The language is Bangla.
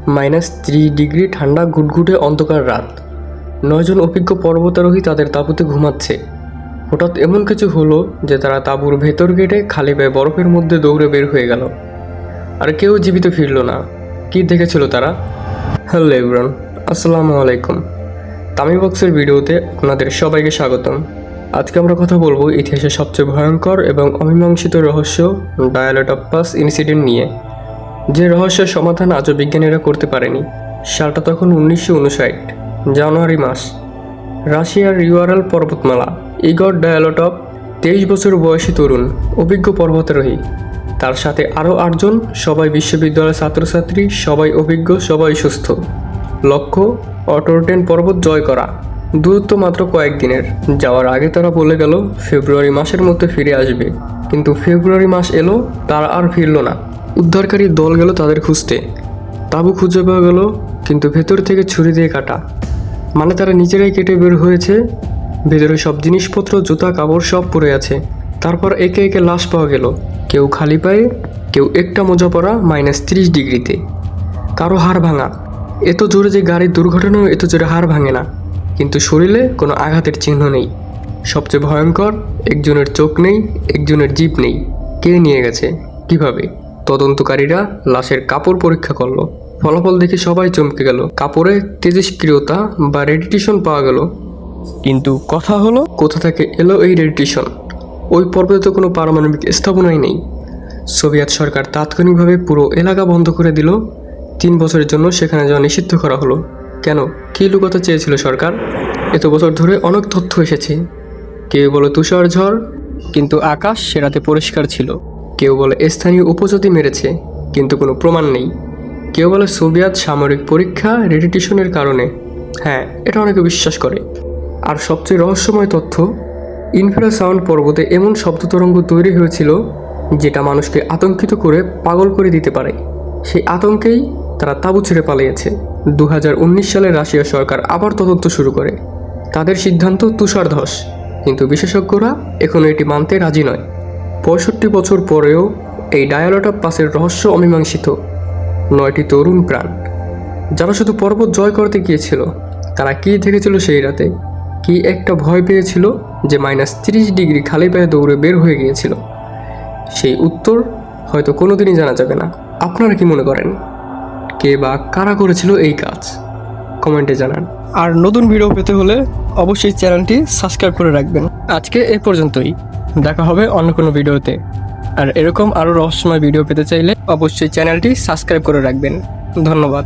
-3 ডিগ্রি ঠান্ডা ঘুটঘুটে অন্ধকার রাত। 9 জন অভিজ্ঞ পর্বতারোহী তাদের তাঁবুতে ঘুমাচ্ছে। হঠাৎ এমন কিছু হলো যে তারা তাঁবুর ভেতর কেটে খালি পায়ে বরফের মধ্যে দৌড়ে বের হয়ে গেল। আর কেউ জীবিত ফিরল না। কি দেখেছিল তারা? হ্যালো এভরিওয়ান, আসসালামু আলাইকুম। তামি বক্সের ভিডিওতে আপনাদের সবাইকে স্বাগতম। আজকে আমরা কথা বলবো ইতিহাসের সবচেয়ে ভয়ঙ্কর এবং অমীমাংসিত রহস্য ডায়ালট অফ পাস ইনসিডেন্ট নিয়ে, যে রহস্যের সমাধান আজও বিজ্ঞানীরা করতে পারেনি। সালটা তখন 1959, জানুয়ারি মাস। রাশিয়ার ইউরাল পর্বতমালা। ইগর ডায়ালটভ 23 বছর বয়সী তরুণ, অভিজ্ঞ পর্বতারোহী। তার সাথে আরও 8 জন, সবাই বিশ্ববিদ্যালয়ের ছাত্রছাত্রী, সবাই অভিজ্ঞ, সবাই সুস্থ। লক্ষ্য অটোরটেন পর্বত জয় করা। দূরত্ব মাত্র কয়েকদিনের। যাওয়ার আগে তারা বলে গেল ফেব্রুয়ারি মাসের মধ্যে ফিরে আসবে, কিন্তু ফেব্রুয়ারি মাস এলো, তারা আর ফিরল না। উদ্ধারকারী দল গেল তাদের খুঁজতে। তাঁবু খুঁজে পাওয়া গেল, কিন্তু ভেতর থেকে ছুরি দিয়ে কাটা। মানে তারা নিজেরাই কেটে বের হয়েছে। ভেতরে সব জিনিসপত্র, জুতা, কাপড় সব পড়ে আছে। তারপর একে একে লাশ পাওয়া গেল। কেউ খালি পায়ে, কেউ একটা মোজা পরা -30 ডিগ্রিতে, কারো হাড় ভাঙা। এত জোরে যে গাড়ির দুর্ঘটনাও এত জোরে হাড় ভাঙে না, কিন্তু শরীরে কোনো আঘাতের চিহ্ন নেই। সবচেয়ে ভয়ঙ্কর, একজনের চোখ নেই, একজনের জিভ নেই। কে নিয়ে গেছে, কিভাবে? তদন্তকারীরা লাশের কাপড় পরীক্ষা করলো। ফলাফল দেখে সবাই চমকে গেল। কাপড়ে তেজস্ক্রিয়তা বা রেডিটেশন পাওয়া গেল। কিন্তু কথা হলো, কোথা থেকে এলো এই রেডিটেশন? ওই পর্বতে তো কোনো পারমাণবিক স্থাপনাই নেই। সোভিয়েত সরকার তাৎক্ষণিকভাবে পুরো এলাকা বন্ধ করে দিল। 3 বছরের জন্য সেখানে যাওয়া নিষিদ্ধ করা হলো। কেন? কী লুকাতে চেয়েছিল সরকার? এত বছর ধরে অনেক তথ্য এসেছে। কেউ বলে তুষার ঝড়, কিন্তু আকাশ সে রাতে পরিষ্কার ছিল। কেউ বলে স্থানীয় উপজাতি মেরেছে, কিন্তু কোনো প্রমাণ নেই। কেউ বলে সোভিয়েত সামরিক পরীক্ষা রেডিটেশনের কারণে। হ্যাঁ, এটা অনেকে বিশ্বাস করে। আর সবচেয়ে রহস্যময় তথ্য, ইনফ্রাসাউন্ড পর্বতে এমন শব্দ তরঙ্গ তৈরি হয়েছিল যেটা মানুষকে আতঙ্কিত করে পাগল করে দিতে পারে। সেই আতঙ্কেই তারা তাঁবু ছেড়ে পালিয়েছে। 2019 সালে রাশিয়া সরকার আবার তদন্ত শুরু করে। তাদের সিদ্ধান্ত তুষারধস, কিন্তু বিশেষজ্ঞরা এখনও এটি মানতে রাজি নয়। 65 বছর পরেও এই ডায়ালট অফ পাসের রহস্য অমীমাংসিত। 9টি তরুণ প্রাণ, যারা শুধু পর্বত জয় করতে গিয়েছিল। তারা কী দেখেছিল সেই রাতে? কি একটা ভয় পেয়েছিল যে -30 ডিগ্রি খালি পায়ে দৌড়ে বের হয়ে গিয়েছিল? সেই উত্তর হয়তো কোনোদিনই জানা যাবে না। আপনারা কি মনে করেন, কে বা কারা করেছিল এই কাজ? কমেন্টে জানান। আর নতুন ভিডিও পেতে হলে অবশ্যই চ্যানেলটি সাবস্ক্রাইব করে রাখবেন। আজকে এ পর্যন্তই, দেখা হবে অন্য কোনো ভিডিওতে। আর এরকম আরও রহস্যময় ভিডিও পেতে চাইলে অবশ্যই চ্যানেলটি সাবস্ক্রাইব করে রাখবেন। ধন্যবাদ।